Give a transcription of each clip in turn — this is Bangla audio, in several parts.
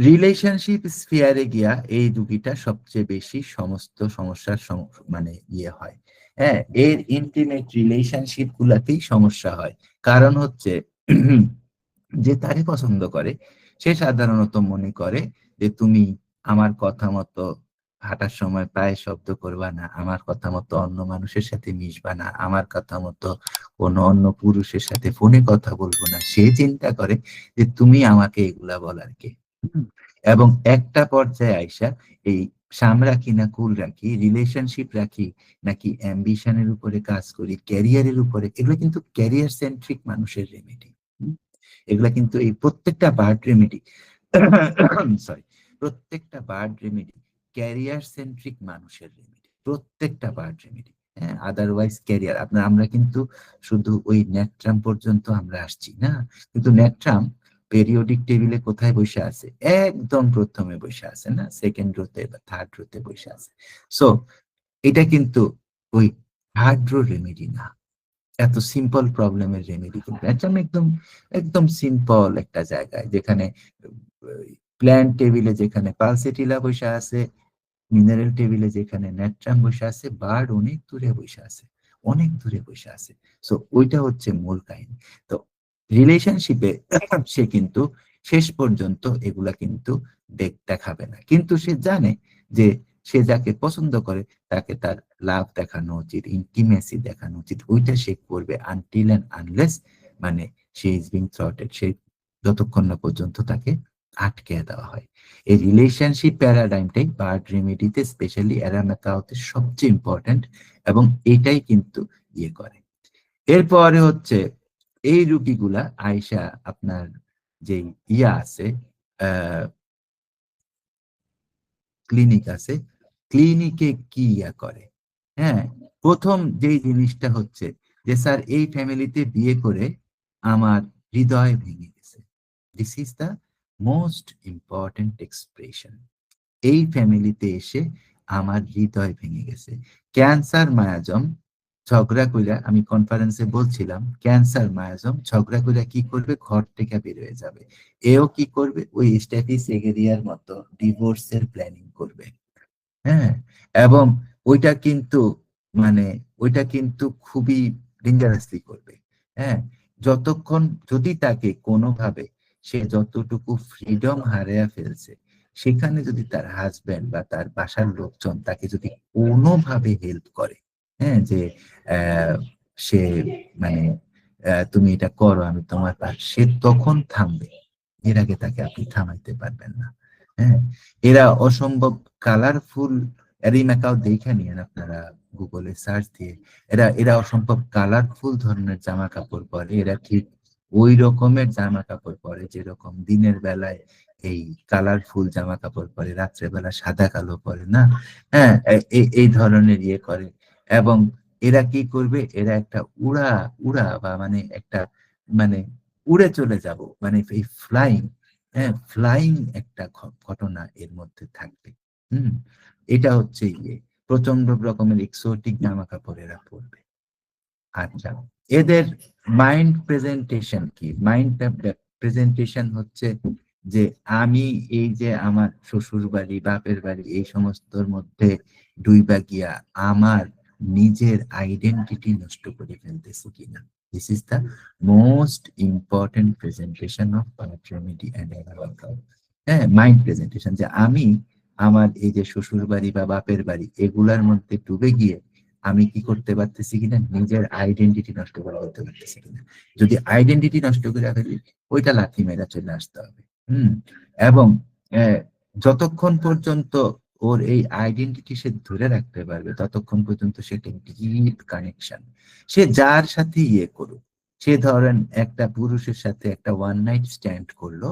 রিলেশনশিপ স্ফিয়ারে গিয়া এই দুটিটা সবচেয়ে বেশি সমস্ত সমস্যার মানে ইয়ে হয়। হ্যাঁ, এর ইন্টিমেট রিলেশনশিপ গুলাতেই সমস্যা হয়। কারণ হচ্ছে যে তারে পছন্দ করে সে সাধারণত মনে করে যে তুমি আমার কথা মতো হাঁটার সময় পায়ে শব্দ করবা না, আমার কথা মতো অন্য মানুষের সাথে মিশবা না, আমার কথা মতো কোনো অন্য পুরুষের সাথে ফোনে কথা বলবো না। সে চিন্তা করে যে তুমি আমাকে এগুলা বলার কে। হুম। এবং একটা পর্যায়ে আইসা এই সাম রাখি না কুল রাখি, রিলেশনশিপ রাখি নাকি অ্যাম্বিশনের উপরে কাজ করি, ক্যারিয়ারের উপরে, এগুলো কিন্তু ক্যারিয়ার সেন্ট্রিক মানুষের রেমেডি। এগুলা কিন্তু এই প্রত্যেকটা বার্ড রেমেডি, সরি, প্রত্যেকটা বার্ড রেমেডি ক্যারিয়ার সেন্ট্রিক মানুষের রেমেডি, প্রত্যেকটা বার্ড রেমেডি। হ্যাঁ, আদারওয়াইজ ক্যারিয়ার আপনার, আমরা কিন্তু শুধু ওই নেট্রাম পর্যন্ত আমরা আসছি না, কিন্তু নেট্রাম পেরিওডিক টেবিলে কোথায় বসে আছে? একদম প্রথমে বসে আছে না, সেকেন্ড রোতে বা থার্ড রোতে বসে আছে। সো এটা কিন্তু ওই হার্ড রো রেমেডি না, এত সিম্পল প্রবলেমের রেমেডি কিন্তু একদম একদম একদম সিম্পল একটা জায়গায়, যেখানে প্ল্যান্ট টেবিলে যেখানে পালসেটিলা বসে আছে, মিনারেল টেবিলে যেখানে ন্যাট্রাম বসে আছে, বার্ড অনেক দূরে বসে আছে, অনেক দূরে বসে আছে। সো ওইটা হচ্ছে মূল কাহিনী। তো রিলেশনশিপে সে কিন্তু শেষ পর্যন্ত এগুলা কিন্তু দেখাবে না, কিন্তু সে জানে যে সে যাকে পছন্দ করে তাকে তার লাভ দেখানো উচিত, ইন্টিমেসি দেখানো উচিত, ওইটা সে করবে আনটিল অ্যান্ড আনলেস মানে সে ইজ বিং থ্রটেড, সে যতক্ষণ না পর্যন্ত তাকে আটকে দেওয়া হয়। এই রিলেশনশিপ প্যারাডাইমটাই বার্ড রেমেডিতে স্পেশালি অ্যারামেকাওতে সবচেয়ে ইম্পর্টেন্ট, এবং এটাই কিন্তু ইয়ে করে। এরপরে হচ্ছে এই রুগীগুলা আয়সা আপনার যে ইয়া আছে, ক্লিনিক আছে, ক্লিনিকে কি ইয়া করে? হ্যাঁ, প্রথম যেই জিনিসটা হচ্ছে যে স্যার এই ফ্যামিলিতে বিয়ে করে আমার হৃদয় ভেঙে গেছে। This is the most important expression. এই ফ্যামিলিতে এসে আমার হৃদয় ভেঙে গেছে। ক্যান্সার মায়াজম ঝগড়া কইরা, আমি কনফারেন্সে বলছিলাম, ক্যান্সার মায়াজম ঝগড়া কইরা কি করবে? ঘর থেকে বের হয়ে যাবে। এও কি করবে? ওই স্ট্যাফি সেগেরিয়ার মতো ডিভোর্সের প্ল্যানিং করবে। হ্যাঁ, এবং ওইটা কিন্তু মানে ওইটা কিন্তু খুবই ডেঞ্জারাসলি করবে। হ্যাঁ, যতক্ষণ যদি তাকে কোনোভাবে সে যতটুকু ফ্রিডম হারিয়ে ফেলছে, সেখানে যদি তার হাজবেন্ড বা তার বাসার লোকজন তাকে যদি কোনোভাবে হেল্প করে, হ্যাঁ, যে আহ, সে মানে তুমি এটা করো, আমি তোমার পাশ, সে তখন থামবে। এর আগে তাকে আপনি থামাইতে পারবেন না। হ্যাঁ, এরা অসম্ভব কালারফুল, এরিম্যাকাও দেখে নিন আপনারা গুগলে সার্চ দিয়ে। এরা এরা অসম্ভব কালারফুল ধরনের জামা কাপড় পরে, এরা ঠিক ওই রকমের জামা কাপড় পরে যেরকম দিনের বেলায় এই কালারফুল জামা কাপড় পরে, রাত্রেবেলা সাদা কালো পরে না। হ্যাঁ, এই ধরনের ইয়ে করে। এবং এরা কি করবে? এরা একটা উড়া উড়া বা মানে একটা মানে উড়ে চলে যাব, মানে এই ফ্লাইং, হ্যাঁ, ফ্লাইং একটা ঘটনা এর মধ্যে থাকবে। হুম, এটা হচ্ছে ইয়ে প্রচন্ড রকমের এক্সোটিক জামা কাপড় এরা পরবে। আচ্ছা, এদের মাইন্ড প্রেজেন্টেশন কি? মাইন্ড প্রেজেন্টেশন হচ্ছে যে আমি এই যে আমার শ্বশুর বাড়ি বাপের বাড়ি এই সমস্তর মধ্যে ডুইবা গিয়া আমার নিজের আইডেন্টিটি নষ্ট করে ফেলতেছি কিনা। This is the most important presentation of remedy and alcohol. হ্যাঁ, মাইন্ড প্রেজেন্টেশন, যে আমি আমার এই যে শ্বশুর বাড়ি বা বাপের বাড়ি এগুলার মধ্যে ডুবে গিয়ে আমি কি করতে পারতেছি কিনা, নিজের আইডেন্টিটি নষ্ট করে ফেলতে পারতেছি কিনা। যদি আইডেন্টিটি নষ্ট করে ফেলি, ওইটা লাথি মেরা চলে আসতে হবে। হুম, এবং আহ, যতক্ষণ পর্যন্ত ওর এই আইডেন্টিটি সে ধরে রাখতে পারবে ততক্ষণ পর্যন্ত সেটা ডিপ কানেকশন। সে যার সাথে ইয়ে করুক, সে ধরেন একটা পুরুষের সাথে একটা ওয়ান নাইট স্ট্যান্ড করলো,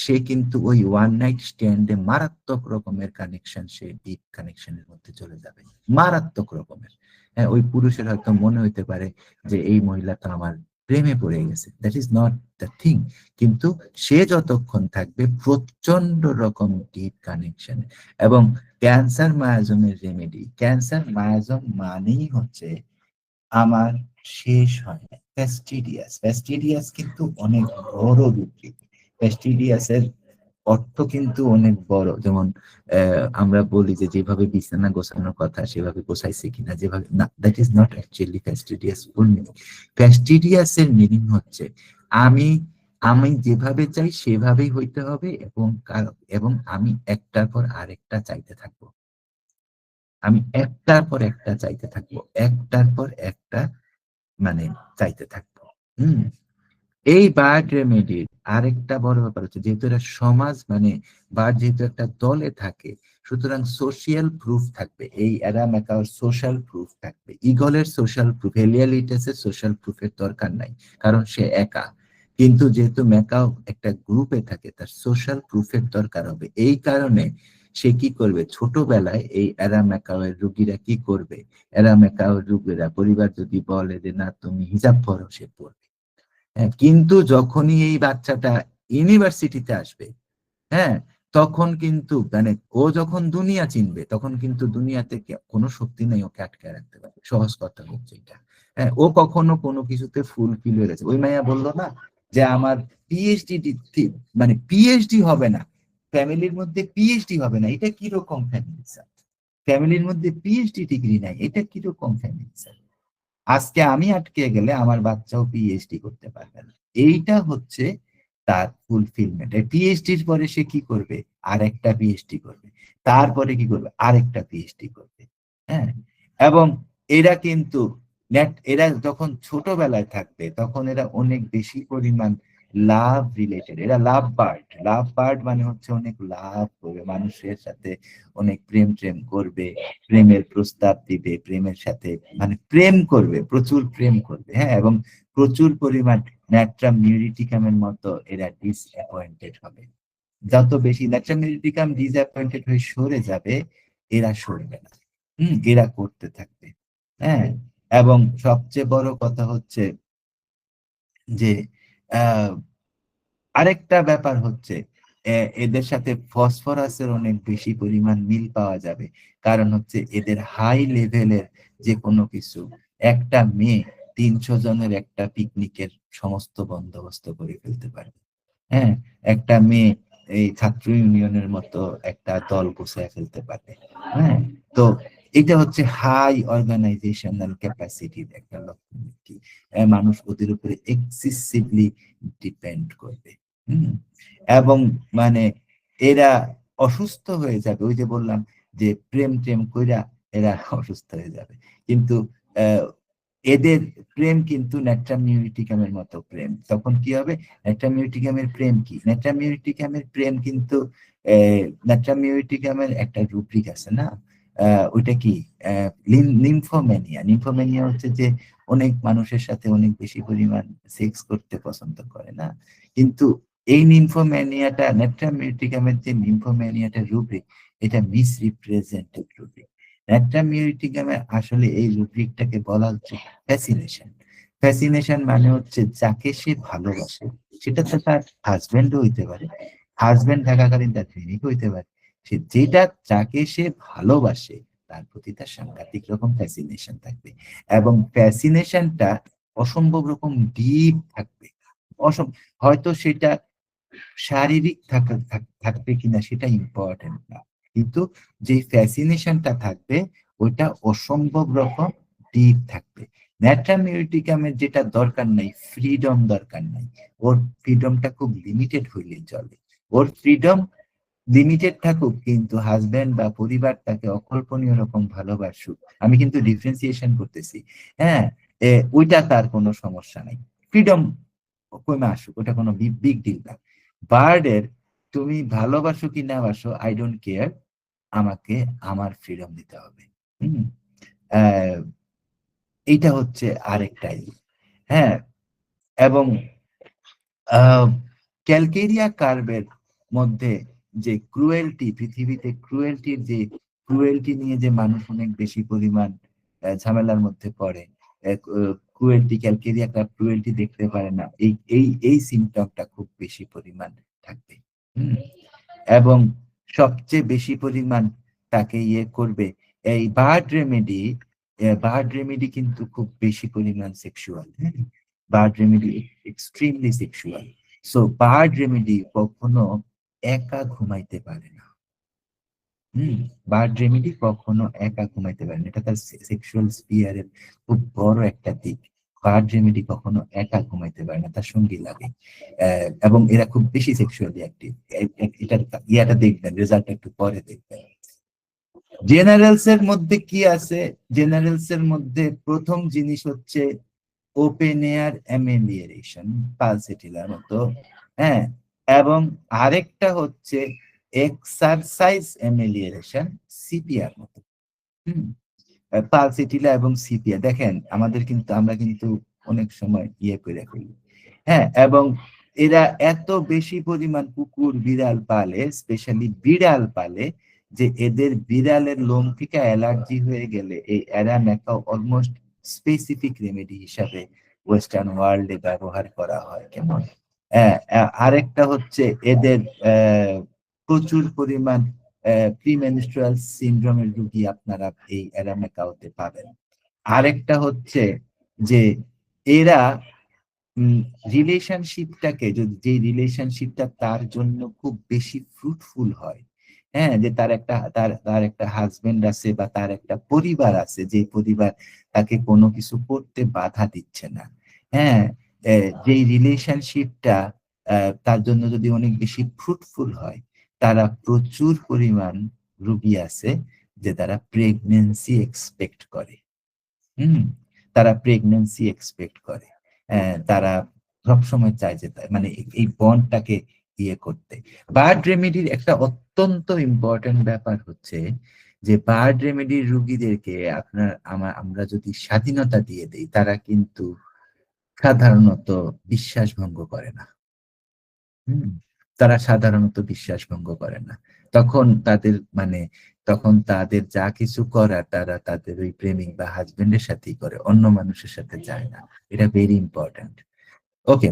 সে কিন্তু ওই ওয়ান নাইট স্ট্যান্ডে মারাত্মক রকমের কানেকশন, সে ডিপ কানেকশনের মধ্যে চলে যাবে, মারাত্মক রকমের। হ্যাঁ, ওই পুরুষের হয়তো মনে হইতে পারে যে এই মহিলা তো আমার প্রেমে পড়ে গেছে, that is not the thing. কিন্তু সে যতক্ষণ থাকবে প্রচন্ড রকম ডিপ কানেকশন। এবং ক্যান্সার মায়াজমের রেমেডি, ক্যান্সার মায়াজম মানেই হচ্ছে আমার শেষ হয় না। ফ্যাস্টিডিয়াস, ফ্যাস্টিডিয়াস কিন্তু অনেক বড় রূপ। ফ্যাস্টিডিয়াসের অর্থ কিন্তু অনেক বড়। যেমন আমরা বলি যে যেভাবে বিছানা গোছানোর কথা সেভাবে গোছাইছে কিনা, যেভাবে না, that is not actually fastidious full meaning. Fastidious এর মিনিং হচ্ছে আমি আমি যেভাবে চাই সেভাবেই হইতে হবে, এবং এবং আমি একটার পর আরেকটা চাইতে থাকবো। আমি একটার পর একটা চাইতে থাকবো, একটার পর একটা মানে চাইতে থাকবো। হুম। এই বার্ড রেমেডির আরেকটা বড় ব্যাপার হচ্ছে, যেহেতু এরা সমাজ মানে বার্ড যেহেতু একটা দলে থাকে, সুতরাং সোশিয়াল প্রুফ থাকবে। এই এরা ম্যাকাওর সোশ্যাল প্রুফ থাকবে। ইগলের সোশ্যাল প্রুফ, হেলিয়ালিটাসের সোশ্যাল প্রুফের দরকার নাই, কারণ সে একা। কিন্তু যেহেতু ম্যাকাও একটা গ্রুপে থাকে, তার সোশ্যাল প্রুফের দরকার হবে। এই কারণে সে কি করবে, ছোটবেলায় এই এরা ম্যাকাওয়ের রুগীরা কি করবে, এরা ম্যাকাওয়ের রুগীরা পরিবার যদি বলে যে না তুমি হিজাব পরো, সে পড়বে। হ্যাঁ, কিন্তু যখনই এই বাচ্চাটা ইউনিভার্সিটিতে আসবে, হ্যাঁ, তখন কিন্তু মানে ও যখন দুনিয়া চিনবে, তখন কিন্তু দুনিয়াতে কোনো শক্তি নেই ওকে আটকে রাখতে পারবে। সহজ কথা হচ্ছে এটা। হ্যাঁ, ও কখনো কোনো কিছুতে ফুলফিল হয়ে গেছে। ওই মাইয়া বললো না যে আমার পিএইচডি, মানে পিএইচডি হবে না, ফ্যামিলির মধ্যে পিএইচডি হবে না, এটা কিরকম ফ্যামিলি স্যার? ফ্যামিলির মধ্যে পিএইচডি ডিগ্রি নাই, এটা কিরকম ফ্যামিলি স্যার? আজকে আমি আটকে গেলে আমার বাচ্চাও পিএইচডি করতে পারবে না। এইটা হচ্ছে তার ফুলফিলমেন্ট। পিএইচডির পরে সে কি করবে, আরেকটা পিএইচডি করবে, তারপরে কি করবে, আরেকটা পিএইচডি করবে। হ্যাঁ, এবং এরা কিন্তু এরা যখন ছোটবেলায় থাকবে তখন এরা অনেক বেশি পরিমাণ লাভ রিলেটেড, এরা লাভ বার্ড। লাভ বার্ড মানে হচ্ছে অনেক লাভ করবে মানুষের সাথে, অনেক প্রেম প্রেম করবে, প্রেমের প্রস্তাব দিবে, প্রেমের সাথে মানে প্রেম করবে, প্রচুর প্রেম করবে। হ্যাঁ, এবং প্রচুর পরিমাণ ন্যাট্রাম মিউরিটিকামের মতো এরা ডিসঅ্যাপয়েন্টেড হবে। যত বেশি ন্যাট্রাম মিউরিটিকাম ডিসঅ্যাপয়েন্টেড হয়ে সরে যাবে, এরা সরবে না। এরা করতে থাকবে। হ্যাঁ, এবং সবচেয়ে বড় কথা হচ্ছে যে আহ আরেকটা ব্যাপার হচ্ছে এদের সাথে ফসফরাসের অনেক বেশি পরিমাণ মিল পাওয়া যাবে। কারণ হচ্ছে এদের হাই লেভেলের যে কোনো কিছু, একটা মেয়ে 300 জনের একটা পিকনিকের সমস্ত বন্দোবস্ত করে ফেলতে পারে। হ্যাঁ, একটা মেয়ে এই ছাত্র ইউনিয়নের মতো একটা দল গুছায় ফেলতে পারে। হ্যাঁ, তো এটা হচ্ছে হাই অর্গানাইজেশনাল ক্যাপাসিটির একটা লক্ষণ কি, মানুষ ওদের উপরে এক্সেসিভলি ডিপেন্ড করবে। হুম, এবং মানে এরা অসুস্থ হয়ে যাবে। ওই যে বললাম যে প্রেম টেম কইরা এরা অসুস্থ হয়ে যাবে, কিন্তু আহ, এদের প্রেম কিন্তু ন্যাট্রামিউটিকামের মতো প্রেম। তখন কি হবে, ন্যাট্রামিউটিকামের প্রেম কি, ন্যাট্রামিউটিকামের প্রেম কিন্তু ন্যাট্রামিউটিকামের একটা রুব্রিক আছে না, ওইটা কি, নিমফোম্যানিয়া। নিমফোম্যানিয়া হচ্ছে যে অনেক মানুষের সাথে অনেক বেশি পরিমাণ সেক্স করতে পছন্দ করে না, কিন্তু এই নিমফোম্যানিয়াটা, ন্যাট্রামিউটিকামের যে নিমফোম্যানিয়াটা রুব্রিক, এটা মিস রিপ্রেজেন্টেড রুব্রিক। ন্যাট্রামিউটিকামের আসলে এই রুব্রিকটাকে বলা হচ্ছে ফ্যাসিনেশন। ফ্যাসিনেশন মানে হচ্ছে যাকে সে ভালোবাসে, সেটা তো তার হাজবেন্ডও হইতে পারে, হাজবেন্ড থাকাকালীন তার প্রেমিক হইতে পারে, সে যেটা যাকে সে ভালোবাসে তার প্রতি তার সাংঘাতিক রকম ফ্যাসিনেশন থাকবে। এবং ফ্যাসিনেশনটা অসম্ভব রকম ডিপ থাকবে। হয়তো সেটা শারীরিক থাকবে কিনা সেটা ইম্পর্টেন্ট না, কিন্তু যে ফ্যাসিনেশনটা থাকবে ওইটা অসম্ভব রকম ডিপ থাকবে। ন্যাট্রামিউটিকামের যেটা দরকার নাই, ফ্রিডম দরকার নাই, ওর ফ্রিডমটা খুব লিমিটেড হইলেই চলে। ওর ফ্রিডম লিমিটেড থাকুক, কিন্তু হাজবেন্ড বা পরিবার তাকে অকল্পনীয় রকম ভালোবাসুক, আমি কিন্তু ডিফারেন্সিয়েশন করতেছি। হ্যাঁ, ওইটা তার কোনো সমস্যা নাই। ফ্রিডম কমে আসুক, ওটা কোনো বিগ ডিল না। বার্ডের তুমি ভালোবাসো কি না বাসো, আই ডোন্ট কেয়ার, আমাকে আমার ফ্রিডম দিতে হবে। হম, এইটা হচ্ছে আরেকটাই। হ্যাঁ, এবং ক্যালকেরিয়া কার্ভের মধ্যে যে ক্রুয়েলটি, পৃথিবীতে ক্রুয়েলটির যে ক্রুয়েলটি নিয়ে যে মানুষ অনেক বেশি পরিমাণ ঝামেলার মধ্যে পড়ে, ক্রুয়েলটি, ক্যালকেরিয়া কার্ভ ক্রুয়েলটি দেখতে পারে না, এই সিমটমটা খুব বেশি পরিমাণ থাকবে। হুম, এবং সবচেয়ে বেশি পরিমাণ তাকে ইয়ে করবে এই বার্ড রেমেডি। বার্ড রেমেডি কিন্তু খুব বেশি পরিমাণ সেক্সুয়াল। হ্যাঁ, bird remedy extremely sexual. So bird remedy কখনো একা ঘুমাইতে পারে না। বার্ড রেমেডি কখনো একা ঘুমাইতে পারে না, এটা তার সেক্সুয়াল স্পিয়ারের খুব বড় একটা দিক। বার্ড রেমেডি কখনো একা ঘুমাইতে পারে না, তার সঙ্গী লাগে। এবং এরা খুব বেশি সেক্সুয়ালি অ্যাক্টিভ। এটার ইয়াটা দেখবেন, রেজাল্ট একটু পরে দেখবেন। জেনারেলস এর মধ্যে কি আছে? জেনারেলস এর মধ্যে প্রথম জিনিস হচ্ছে ওপেন এয়ার অ্যামেলিয়ারেশন, পালসেটিলার মতো। হ্যাঁ, এবং আরেকটা হচ্ছে এক্সারসাইজ অ্যামেলিয়ারেশন, সিপিআর মতো। হুম, পালসেটিলা এবং সিপিআর দেখেন, আমরা কিন্তু অনেক সময় ইয়ে করে ফেলি। হ্যাঁ, এবং এরা এত বেশি পরিমাণ কুকুর বিড়াল পালে, স্পেশালি বিড়াল পালে, যে এদের বিড়ালের লোম থেকে অ্যালার্জি হয়ে গেলে এই অ্যারামেকা অলমোস্ট স্পেসিফিক রেমেডি হিসাবে ওয়েস্টার্ন ওয়ার্ল্ডে ব্যবহার করা হয়। কেমন? আরেকটা হচ্ছে এদের প্রচুর পরিমাণ প্রিমেনস্ট্রুয়াল সিনড্রোমের রোগী আপনারা এই অ্যারামেকাওতে পাবেন। আরেকটা হচ্ছে যে এরা রিলেশনশিপটাকে, যদি যে রিলেশনশিপটা তার জন্য খুব বেশি ফ্রুটফুল হয়, হ্যাঁ, যে তার একটা তার তার একটা হাজবেন্ড আছে বা তার একটা পরিবার আছে, যে পরিবার তাকে কোনো কিছু করতে বাধা দিচ্ছে না, হ্যাঁ, যেই রিলেশনশিপটা তার জন্য যদি অনেক বেশি ফ্রুটফুল হয়, তারা প্রচুর পরিমাণ রুগী আছে যে তারা প্রেগনেন্সি এক্সপেক্ট করে। হুম, তারা প্রেগন্যান্সি এক্সপেক্ট করে। তারা সবসময় চায় যে মানে এই বন্ডটাকে ইয়ে করতে। বার্ড রেমেডির একটা অত্যন্ত ইম্পর্টেন্ট ব্যাপার হচ্ছে যে বার্ড রেমেডির রুগীদেরকে আমরা যদি স্বাধীনতা দিয়ে দেই, তারা কিন্তু সাধারণত বিশ্বাস ভঙ্গ করে না। হুম, তারা সাধারণত বিশ্বাস ভঙ্গ করে না। তখন তাদের মানে তখন তাদের যা কিছু করার তারা তাদের ওই প্রেমিক বা হাজবেন্ডের সাথেই করে, অন্য মানুষের সাথে যায় না। এটা ভেরি ইম্পর্ট্যান্ট। ওকে,